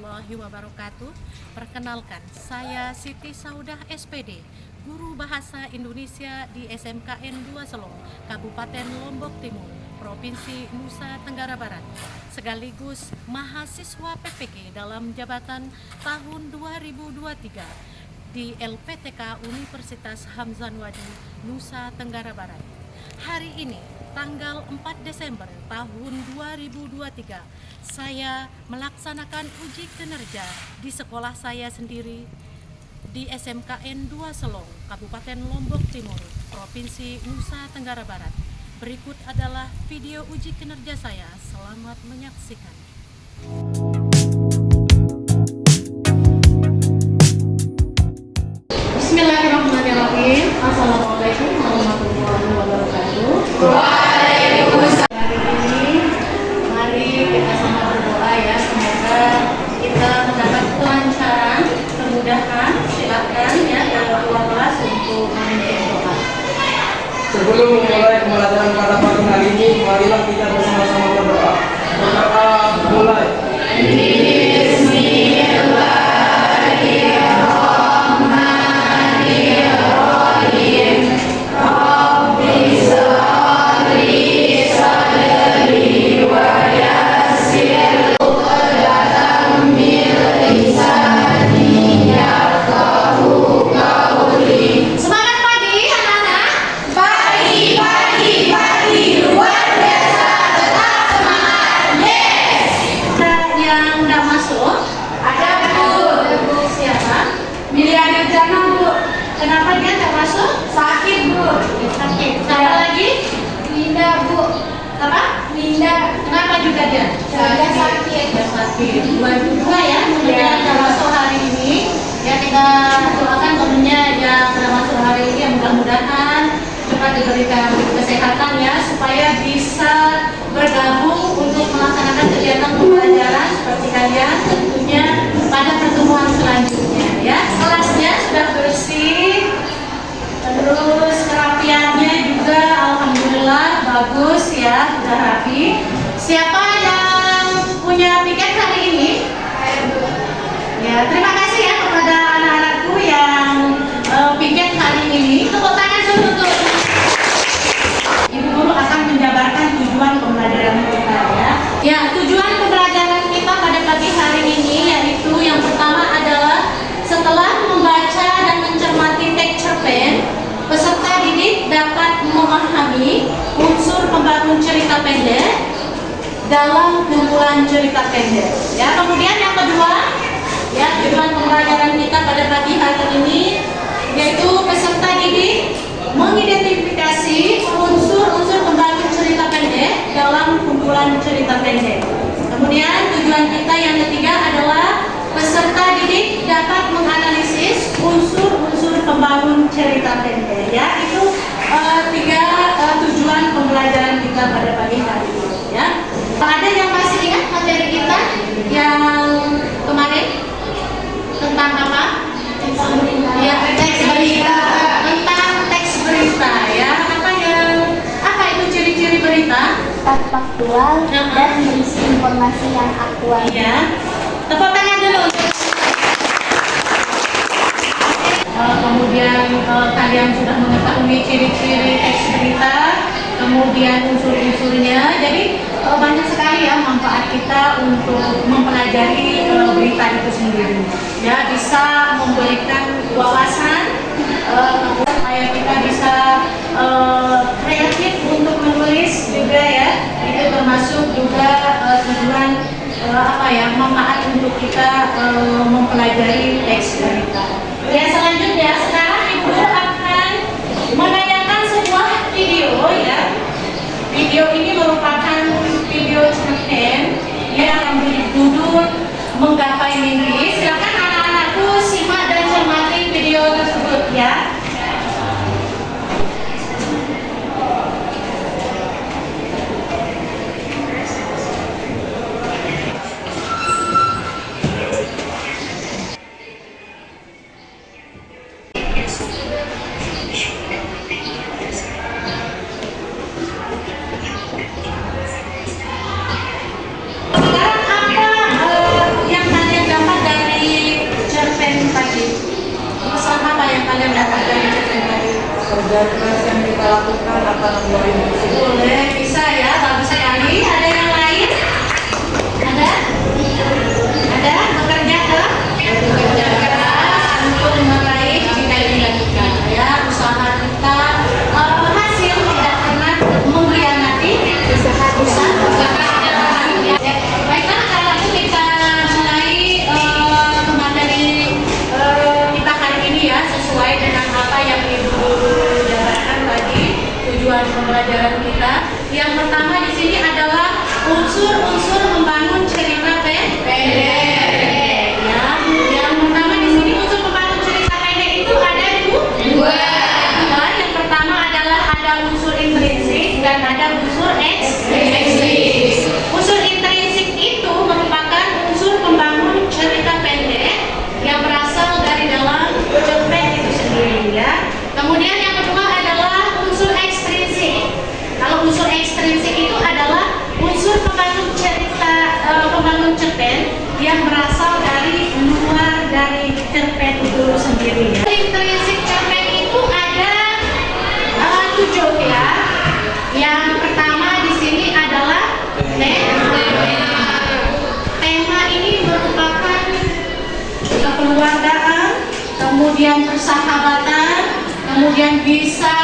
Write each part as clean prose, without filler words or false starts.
warahmatullahi wabarakatuh. Perkenalkan, saya Siti Saudah SPD, Guru Bahasa Indonesia di SMKN 2 Selong, Kabupaten Lombok Timur, Provinsi Nusa Tenggara Barat, sekaligus mahasiswa PPK dalam jabatan tahun 2023 di LPTK Universitas Hamzanwadi, Nusa Tenggara Barat. Hari ini, tanggal 4 Desember tahun 2023, saya melaksanakan uji kinerja di sekolah saya sendiri di SMKN 2 Selong, Kabupaten Lombok Timur, Provinsi Nusa Tenggara Barat. Berikut adalah video uji kinerja saya. Selamat menyaksikan. Bismillahirrahmanirrahim. Assalamualaikum warahmatullahi wabarakatuh. Waalaikumsalam. Hari ini, mari kita sama berdoa ya. Semoga kita mendapat kelancaran, kemudahan. Silakan ya keluar kelas untuk memimpin doa. Sebelum memulai pembelajaran pada pagi hari ini, marilah kita bersama-sama berdoa. Berdoa mulai. Kenapa dia tak masuk? Sakit, Bu. Sakit. Siapa lagi? Linda, Bu. Apa? Linda. Kenapa juga dia? Dia sakit. Dia sakit. Dua ya, kemudian tidak masuk hari ini. Ya, kita doakan temennya yang tidak masuk hari ini. Mudah-mudahan cepat diberikan kesehatan ya, supaya bisa bergabung untuk melaksanakan kegiatan pembelajaran seperti kalian tentunya pada pertemuan selanjutnya ya. Kelasnya sudah bersih, terus kerapiannya juga alhamdulillah bagus ya, sudah rapi. Siapa yang punya piket hari ini? Ya, terima kasih ya kepada anak-anakku yang piket hari ini. Tepuk tangan dulu untuk Ibu Guru akan menjabarkan tujuan pembelajaran kita ya. Ya, tujuan pembelajaran kita pada pagi hari ini yaitu yang pertama adalah setelah membaca dan mencermati teks cerpen, peserta didik dapat memahami unsur pembangun cerita pendek dalam kumpulan cerita pendek. Ya, kemudian yang kedua, ya tujuan pembelajaran kita pada pagi hari ini yaitu peserta didik mengidentifikasi unsur-unsur pembangun cerita pendek dalam kumpulan cerita pendek. Kemudian tujuan kita yang ketiga adalah peserta didik dapat menganalisis unsur-unsur pembangun cerita pendek. Ya, itu tiga tujuan pembelajaran kita pada pagi hari ini. Ya, ada yang masih ingat materi kita yang kemarin tentang apa? Ya, teks berita. Tentang teks berita ya. Apa itu ciri-ciri berita? Faktual dan berisi informasi yang aktual. Iya. Tepuk tangan dulu. Kemudian kalian sudah mengetahui ciri-ciri teks berita, kemudian unsur-unsurnya. Jadi banyak sekali ya manfaat kita untuk mempelajari berita itu sendiri. Ya, bisa memberikan wawasan supaya kita bisa kreatif untuk menulis juga ya. Itu termasuk juga tujuan manfaat untuk kita mempelajari teks berita. Ya, selanjutnya sekarang Ibu akan menayangkan sebuah video ya. Video ini merupakan video cerpen yang berjudul Menggapai Mimpi. Silakan anak-anakku simak dan cermati video tersebut ya. Sekarang apa yang kalian dapat kalian mendapatkan cerpen tadi? Kerja keras yang kita lakukan akan membawa musik. Boleh, bisa ya, bagus sekali. Ada yang lain? Ada? Ada? Bekerja keras untuk meraih cita yang dilakukan. Ya, usaha kita hasil tidak pernah mengkhianati usaha. Ya, baiklah, kalau kita mulai ke materi kita hari ini ya, sesuai dengan apa yang Ibu jabarkan tadi, tujuan pembelajaran kita. Yang pertama di sini adalah unsur-unsur membangun cerita pendek. Ya, yang pertama di sini unsur membangun cerita pendek itu ada dua. Yang pertama adalah ada unsur intrinsik dan ada unsur ekstrinsik. Unsur intrinsik itu merupakan unsur pembangun cerita pendek yang berasal dari dalam cerpen itu sendiri ya. Kemudian yang kedua adalah unsur ekstrinsik. Kalau unsur ekstrinsik itu adalah unsur pembangun cerita, pembangun cerpen yang berasal dari luar dari cerpen itu sendiri ya. Intrinsik cerpen itu ada 7 ya. Yang pertama di sini adalah tema. Tema ini merupakan kekeluargaan, kemudian persahabatan, kemudian bisa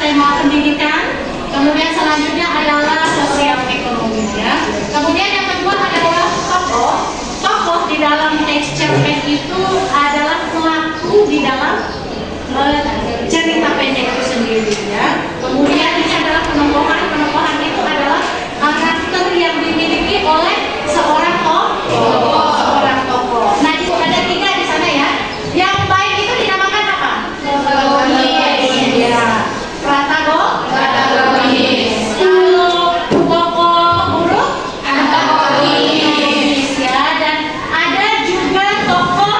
tema pendidikan, kemudian selanjutnya adalah sosial ekonomi ya. Kemudian yang kedua adalah tokoh. Tokoh di dalam teks cerpen itu adalah pelaku di dalam cerita pendek itu sendiri ya. Kemudian ini adalah penokohan. Penokohan itu adalah karakter yang dimiliki oleh seorang tokoh. Nah, itu ada 3 di sana ya. Yang baik itu dinamakan apa? Protagonis. Ya. Protagonis. Kalau tokoh buruk, antagonis ya. Dan ada juga tokoh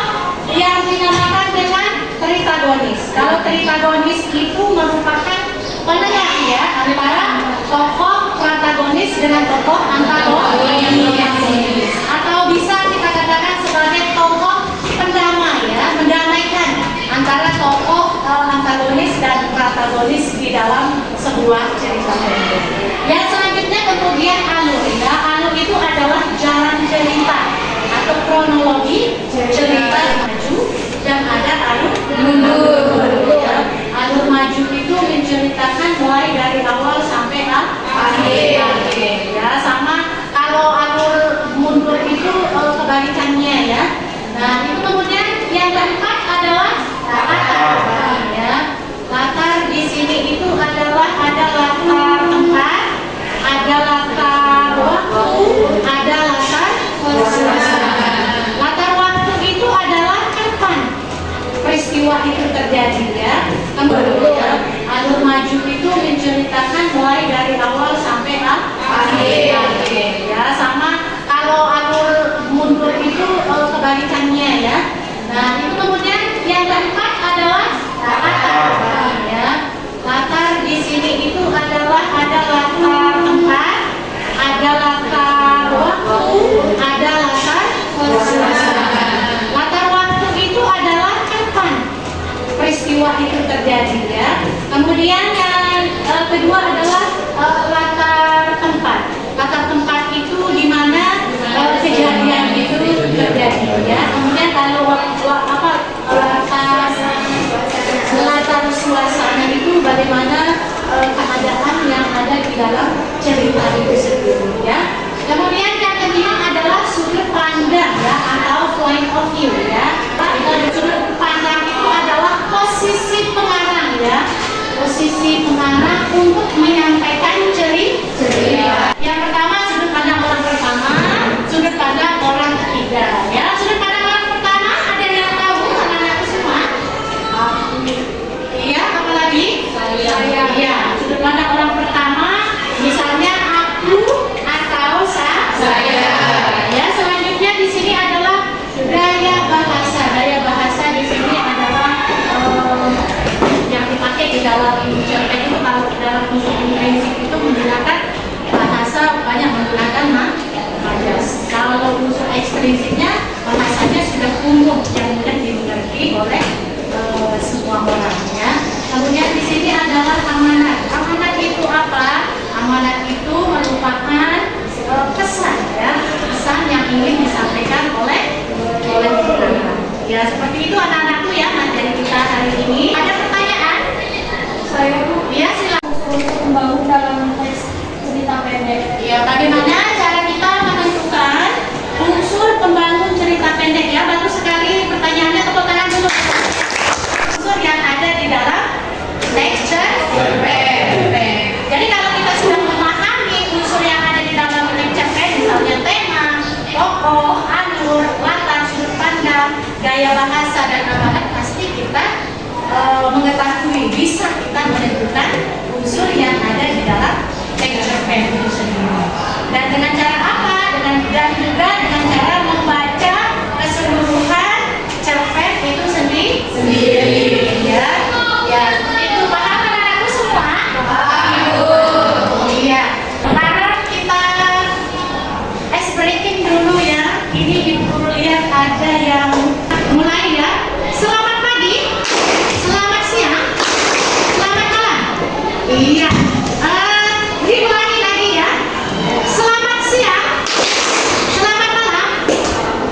yang dinamakan dengan tritagonis. Kalau tritagonis itu merupakan penengah ya antara tokoh protagonis dengan tokoh antagonis. Atau bisa kita katakan sebagai tokoh pendamai ya, mendamaikan antara tokoh antagonis dan protagonis di dalam sebuah cerita pendek. Yang selanjutnya kemudian alur ya. Alur itu adalah jalan cerita atau kronologi cerita maju dan ada alur mundur ya. Alur maju itu menceritakan mulai dari awal sampai akhir ya. Sama kalau alur mundur itu kebalikannya ya. Nah, itu kemudian yang keempat adalah latar ya. Latar di sini itu adalah ada latar tempat, ada latar waktu, ada latar suasana. Latar waktu itu adalah kapan peristiwa itu terjadi ya. Kemudian alur maju itu menceritakan mulai dari awal sampai akhir ya. Sama kalau alur mundur itu kebalikannya ya. Nah, itu kemudian yang keempat adalah latar ya. Latar di sini itu adalah ada latar tempat, ada latar waktu, ada latar suasana. Latar waktu itu adalah kapan peristiwa itu terjadi ya. Kemudian yang kedua adalah latar tempat. Latar tempat itu di mana kejadian itu terjadi ya. Kemudian kalau latar suasana itu bagaimana Iya. Diulangi lagi ya. Selamat siang. Selamat malam.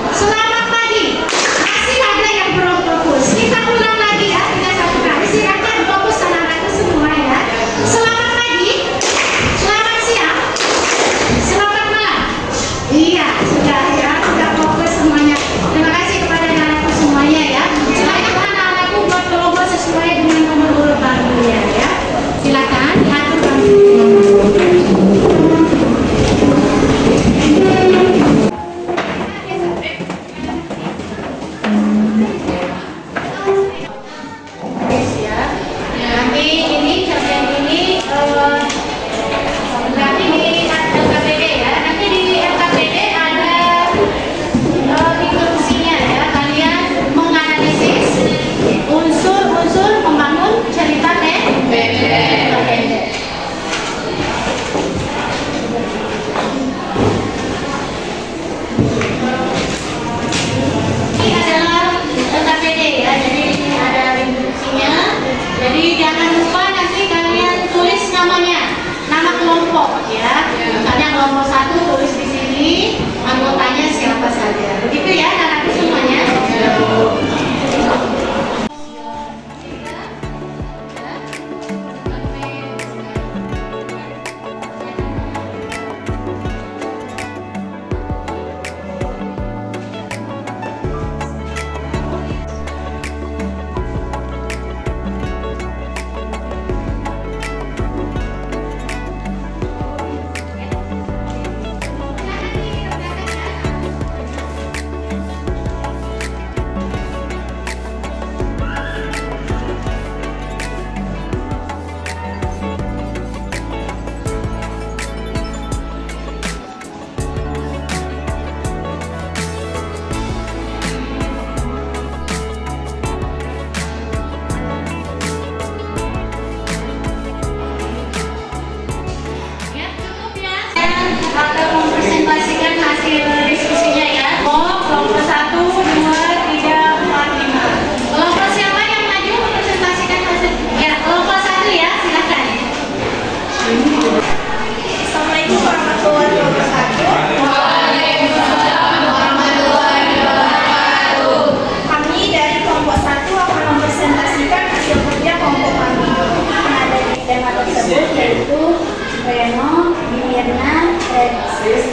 Selamat pagi. Masih ada yang belum fokus. Kita ulang lagi ya, 3 kali. Silakan fokus anak-anakku semua ya. Selamat pagi. Selamat siang. Selamat malam. Iya, sudah ya. Sudah fokus semuanya. Terima kasih kepada anak-anakku semuanya ya. Silakan anak-anakku buat kelompok sesuai dengan nomor urut barunya ya. Silakan diatur nanti ini capaian ini nanti di LKPD ya. Nanti di LKPD ada instruksinya ya. Kalian menganalisis unsur-unsur membangun cerita pendek. Ini adalah LKPD ya. Jadi ini ada instruksinya. Jadi jangan lupa nanti kalian tulis namanya, nama kelompok ya. Misalnya kelompok 1 tulis di sini, anggotanya siapa saja. Begitu ya anak-anakku semuanya. Ya, cukup ya. Saya akan mempresentasikan hasil diskusinya ya. Kelompok 1, 2, 3, 4, 5. Kelompok siapa yang maju mempresentasikan hasil? Ya, kelompok 1 ya, silakan. Assalamualaikum warahmatullahi wabarakatuh. Kami dari kelompok 1 akan mempresentasikan hasil kerja kelompok kami. Yang ada di tema tersebut yaitu Reno, Mirna,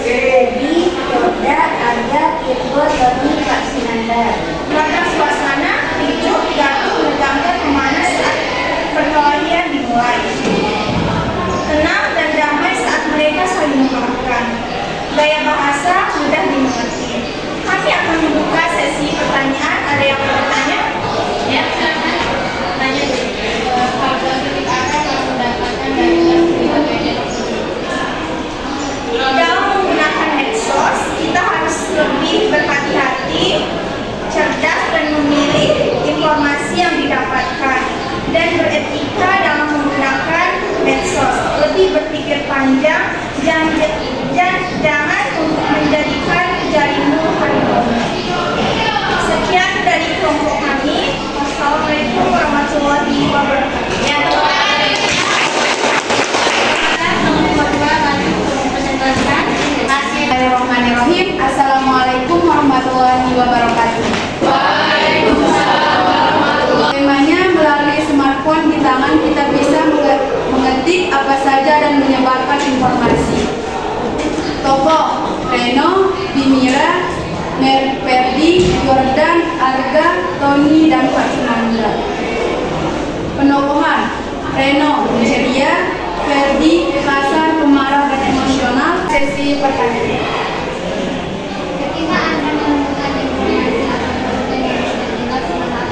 Redi, Yoda, Arga, Tirgo, Tony, Kak Sinanda. Warna suasana hijau, gaduh, menegangkan, memanas saat perkelahian dimulai. Tenang dan damai saat mereka saling memaafkan. Gaya bahasa mudah dimengerti. Kami akan membuka sesi pertanyaan. Ada yang mau bertanya? Ya, silakan. Tanya dulu. Kalau titik apa yang mendapatkan dari LKPD? Dalam menggunakan medsos, kita harus lebih berhati-hati, cerdas dan memilih informasi yang didapatkan, dan beretika dalam menggunakan medsos. Lebih berpikir panjang, jangan untuk menjadikan jarimu harimau. Sekian dari kelompok kami. Wassalamualaikum warahmatullahi wabarakatuh. Ya, kelompok 2 lanjut mempresentasikan hasil. Bismillahirrahmanirrahim. Assalamualaikum warahmatullahi wabarakatuh. Temanya melalui smartphone di tangan kita bisa mengetik apa saja dan menyebarkan informasi. Tokoh Reno, Bimira, Ferdi, Jordan, Arga, Tony, dan Pak Sinanda. Penokohan Reno, ceria, Ferdi, kasar, pemarah, dan emosional. Sesi pertanyaan. Ketika Anda menemukan informasi atau konten yang tidak jelas tentang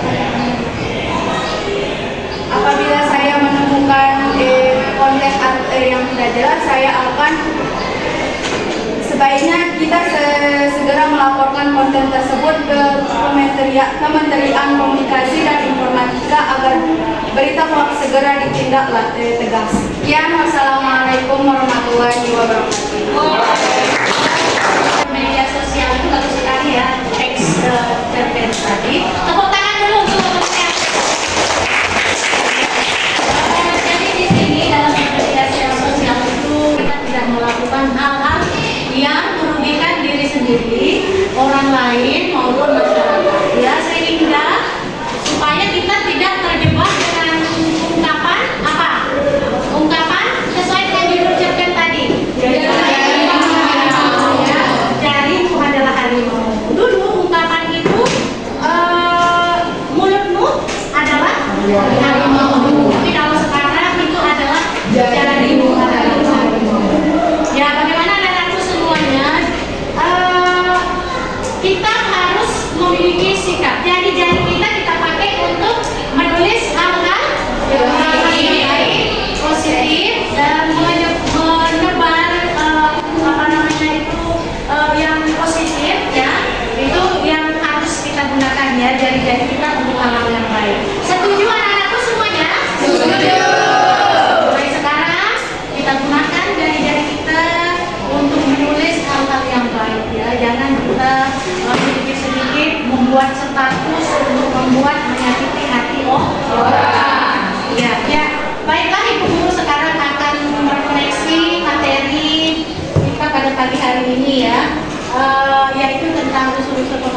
Apabila saya menemukan konten yang tidak jelas, saya akan sebaiknya kita segera melaporkan konten tersebut ke Kementerian Komunikasi dan Informatika agar berita hoax segera ditindak tegas. Sekian, wassalamualaikum warahmatullahi wabarakatuh. media sosial itu bagus sekali ya, terkait tadi. Tepuk tangan dulu untuk jadi di sini dalam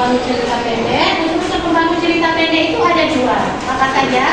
pembangun cerita pendek. Unsur-unsur pembangun cerita pendek itu ada dua. Apa saja?